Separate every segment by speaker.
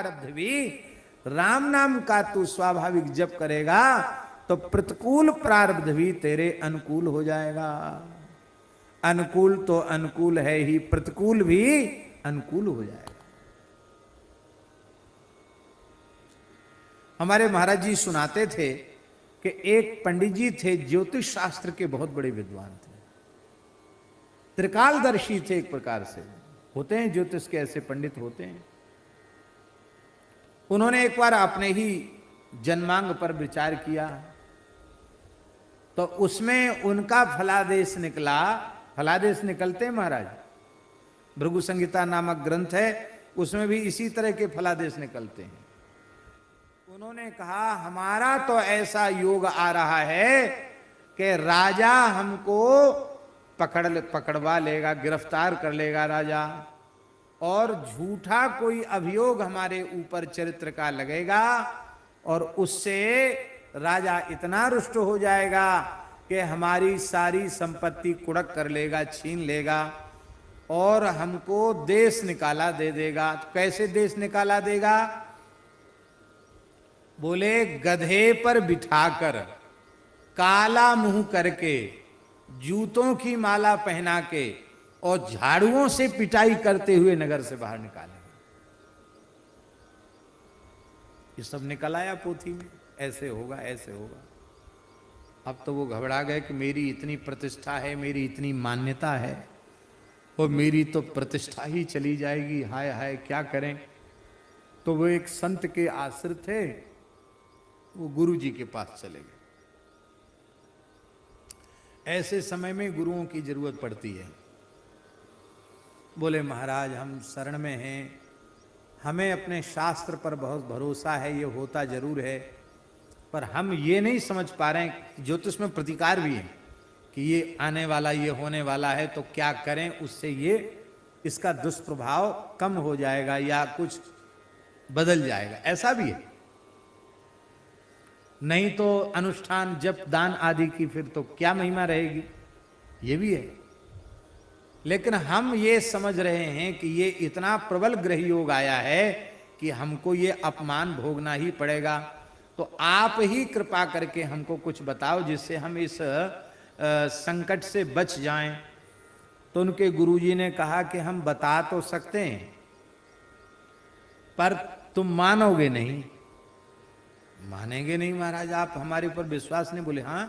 Speaker 1: प्रारब्ध भी राम नाम का तू स्वाभाविक जप करेगा तो प्रतिकूल प्रारब्ध भी तेरे अनुकूल हो जाएगा। अनुकूल तो अनुकूल है ही, प्रतिकूल भी अनुकूल हो जाएगा। हमारे महाराज जी सुनाते थे कि एक पंडित जी थे, ज्योतिष शास्त्र के बहुत बड़े विद्वान थे, त्रिकालदर्शी थे। एक प्रकार से होते हैं ज्योतिष के, ऐसे पंडित होते हैं। उन्होंने एक बार अपने ही जन्मांग पर विचार किया तो उसमें उनका फलादेश निकला। फलादेश निकलते हैं महाराज, भृगु संहिता नामक ग्रंथ है, उसमें भी इसी तरह के फलादेश निकलते हैं। उन्होंने कहा हमारा तो ऐसा योग आ रहा है कि राजा हमको पकड़वा लेगा, गिरफ्तार कर लेगा राजा, और झूठा कोई अभियोग हमारे ऊपर चरित्र का लगेगा और उससे राजा इतना रुष्ट हो जाएगा कि हमारी सारी संपत्ति कुड़क कर लेगा, छीन लेगा और हमको देश निकाला दे देगा। तो कैसे देश निकाला देगा? बोले गधे पर बिठाकर, काला मुंह करके, जूतों की माला पहना के और झाड़ुओं से पिटाई करते हुए नगर से बाहर निकालेंगे। ये सब निकल आया पोथी में, ऐसे होगा ऐसे होगा। अब तो वो घबरा गए कि मेरी इतनी प्रतिष्ठा है, मेरी इतनी मान्यता है और मेरी तो प्रतिष्ठा ही चली जाएगी, हाय हाय क्या करें। तो वो एक संत के आश्रित थे, वो गुरु जी के पास चले गए। ऐसे समय में गुरुओं की जरूरत पड़ती है। बोले महाराज हम शरण में हैं, हमें अपने शास्त्र पर बहुत भरोसा है, ये होता जरूर है, पर हम ये नहीं समझ पा रहे हैं। ज्योतिष में प्रतिकार भी है कि ये आने वाला, ये होने वाला है, तो क्या करें उससे ये इसका दुष्प्रभाव कम हो जाएगा या कुछ बदल जाएगा, ऐसा भी है। नहीं तो अनुष्ठान जप दान आदि की फिर तो क्या महिमा रहेगी, ये भी है। लेकिन हम ये समझ रहे हैं कि ये इतना प्रबल ग्रह योग आया है कि हमको ये अपमान भोगना ही पड़ेगा। तो आप ही कृपा करके हमको कुछ बताओ जिससे हम इस संकट से बच जाएं। तो उनके गुरुजी ने कहा कि हम बता तो सकते हैं पर तुम मानोगे नहीं। मानेंगे नहीं महाराज, आप हमारे ऊपर विश्वास नहीं। बोले हाँ,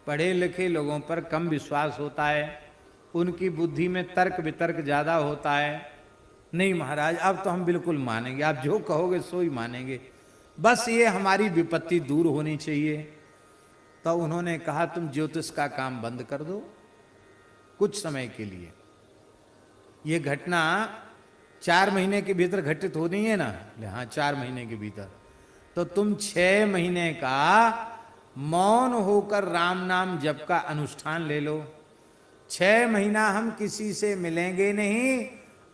Speaker 1: पढ़े लिखे लोगों पर कम विश्वास होता है, उनकी बुद्धि में तर्क वितर्क ज्यादा होता है। नहीं महाराज अब तो हम बिल्कुल मानेंगे, आप जो कहोगे सो ही मानेंगे, बस ये हमारी विपत्ति दूर होनी चाहिए। तो उन्होंने कहा तुम ज्योतिष का काम बंद कर दो कुछ समय के लिए। ये घटना 4 महीने के भीतर घटित होनी है ना? हाँ 4 महीने के भीतर। तो तुम 6 महीने का मौन होकर राम नाम जप का अनुष्ठान ले लो। 6 महीना हम किसी से मिलेंगे नहीं,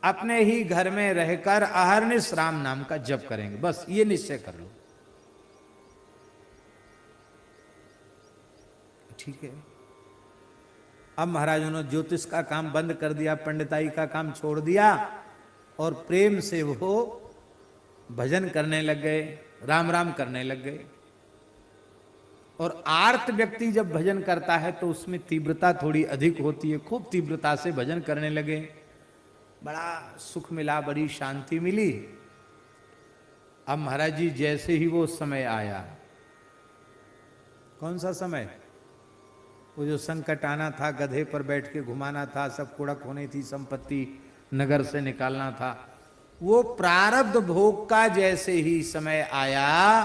Speaker 1: अपने ही घर में रहकर अहरनिश राम नाम का जप करेंगे, बस ये निश्चय कर लो। ठीक है। अब महाराज उन्होंने ज्योतिष का काम बंद कर दिया, पंडिताई का काम छोड़ दिया और प्रेम से वो भजन करने लग गए, राम राम करने लग गए। और आर्त व्यक्ति जब भजन करता है तो उसमें तीव्रता थोड़ी अधिक होती है, खूब तीव्रता से भजन करने लगे। बड़ा सुख मिला, बड़ी शांति मिली। अब महाराज जी जैसे ही वो समय आया, कौन सा समय? वो जो संकट आना था, गधे पर बैठ के घुमाना था, सब कुड़क होनी थी, संपत्ति नगर से निकालना था, वो प्रारब्ध भोग का जैसे ही समय आया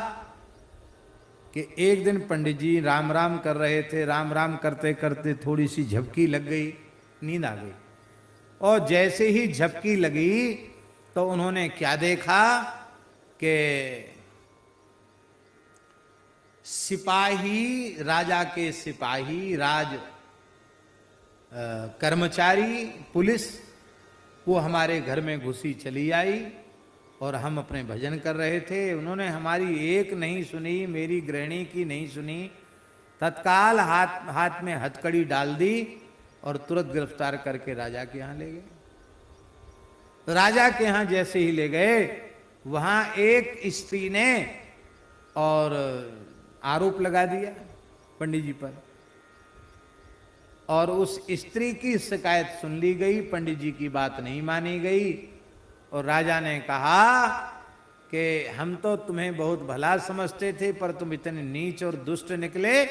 Speaker 1: कि एक दिन पंडित जी राम राम कर रहे थे, राम राम करते करते थोड़ी सी झपकी लग गई, नींद आ गई। और जैसे ही झपकी लगी तो उन्होंने क्या देखा कि सिपाही, राजा के सिपाही, कर्मचारी, पुलिस, वो हमारे घर में घुसी चली आई और हम अपने भजन कर रहे थे। उन्होंने हमारी एक नहीं सुनी, मेरी गृहिणी की नहीं सुनी, तत्काल हाथ में हथकड़ी डाल दी और तुरंत गिरफ्तार करके राजा के यहाँ ले गए। राजा के यहाँ जैसे ही ले गए वहां एक स्त्री ने और आरोप लगा दिया पंडित जी पर, और उस स्त्री की शिकायत सुन ली गई, पंडित जी की बात नहीं मानी गई। और राजा ने कहा कि हम तो तुम्हें बहुत भला समझते थे, पर तुम इतने नीच और दुष्ट निकले,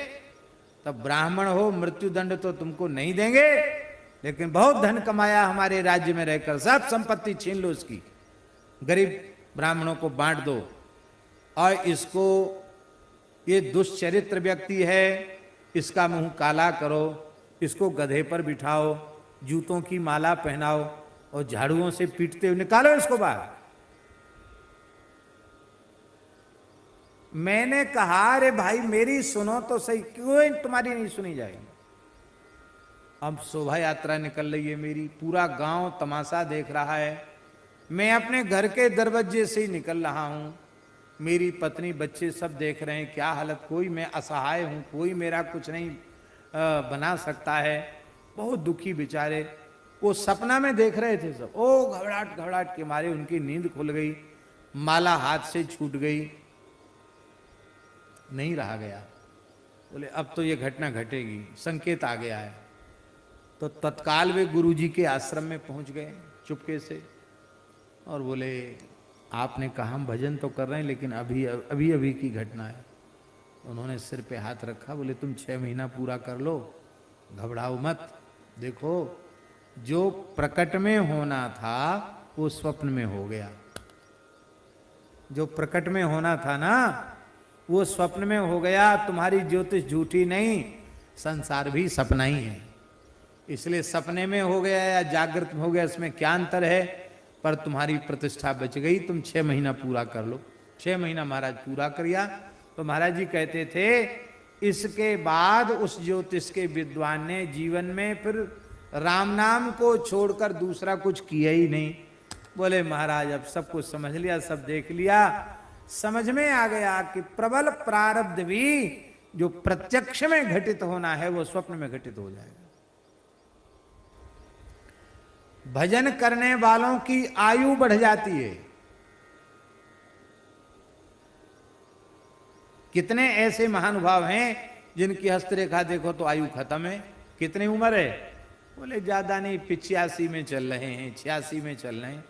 Speaker 1: तब ब्राह्मण हो, मृत्युदंड तो तुमको नहीं देंगे, लेकिन बहुत धन कमाया हमारे राज्य में रहकर, सब संपत्ति छीन लो उसकी, गरीब ब्राह्मणों को बांट दो, और इसको, ये दुष्चरित्र व्यक्ति है, इसका मुंह काला करो, इसको गधे पर बिठाओ, जूतों की माला पहनाओ और झाड़ुओं से पीटते हुए निकालो इसको बाहर। मैंने कहा अरे भाई मेरी सुनो तो सही, क्यों तुम्हारी नहीं सुनी जाएगी। अब शोभा यात्रा निकल रही है मेरी, पूरा गांव तमाशा देख रहा है, मैं अपने घर के दरवाजे से ही निकल रहा हूं, मेरी पत्नी बच्चे सब देख रहे हैं क्या हालत, कोई मैं असहाय हूं, कोई मेरा कुछ नहीं बना सकता है, बहुत दुखी बेचारे। वो सपना में देख रहे थे सब, ओ घबराहट घबराहट के मारे उनकी नींद खुल गई, माला हाथ से छूट गई, नहीं रहा गया। बोले अब तो ये घटना घटेगी, संकेत आ गया है। तो तत्काल वे गुरुजी के आश्रम में पहुंच गए चुपके से, और बोले आपने कहा हम भजन तो कर रहे हैं, लेकिन अभी अभी की घटना है। उन्होंने सिर पे हाथ रखा, बोले तुम 6 महीना पूरा कर लो, घबराओ मत, देखो जो प्रकट में होना था वो स्वप्न में हो गया, जो प्रकट में होना था ना वो स्वप्न में हो गया, तुम्हारी ज्योतिष झूठी नहीं, संसार भी सपना ही है, इसलिए सपने में हो गया या जागृत में हो गया इसमें क्या अंतर है, पर तुम्हारी प्रतिष्ठा बच गई, तुम 6 महीना पूरा कर लो। 6 महीना महाराज पूरा किया। तो महाराज जी कहते थे इसके बाद उस ज्योतिष के विद्वान ने जीवन में फिर राम नाम को छोड़कर दूसरा कुछ किया ही नहीं। बोले महाराज अब सब कुछ समझ लिया, सब देख लिया, समझ में आ गया कि प्रबल प्रारब्ध भी जो प्रत्यक्ष में घटित होना है वो स्वप्न में घटित हो जाएगा। भजन करने वालों की आयु बढ़ जाती है। कितने ऐसे महानुभाव हैं जिनकी हस्तरेखा देखो तो आयु खत्म है। कितनी उम्र है? बोले ज्यादा नहीं, 85 में चल रहे हैं, 86 में चल रहे हैं।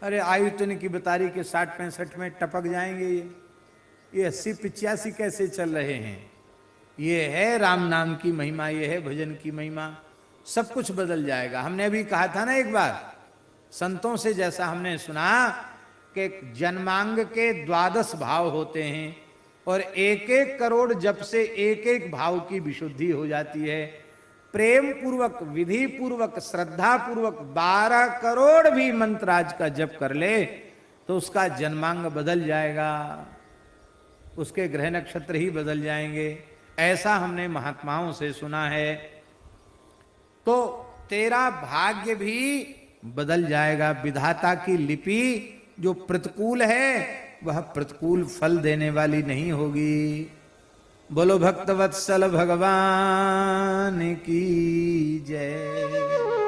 Speaker 1: अरे आयु तो इनकी बता रही कि 60-65 में टपक जाएंगे। ये 80-85 कैसे चल रहे हैं? ये है राम नाम की महिमा, ये है भजन की महिमा। सब कुछ बदल जाएगा। हमने अभी कहा था ना एक बार संतों से, जैसा हमने सुना कि जन्मांग के 12 भाव होते हैं और 1-1 करोड़ जप से 1-1 भाव की विशुद्धि हो जाती है। प्रेम पूर्वक, विधि पूर्वक, श्रद्धा पूर्वक 12 करोड़ भी मंत्राज का जप कर ले तो उसका जन्मांग बदल जाएगा, उसके ग्रह नक्षत्र ही बदल जाएंगे। ऐसा हमने महात्माओं से सुना है। तो तेरा भाग्य भी बदल जाएगा। विधाता की लिपि जो प्रतिकूल है वह प्रतिकूल फल देने वाली नहीं होगी। बोलो भक्तवत्सल भगवान की जय।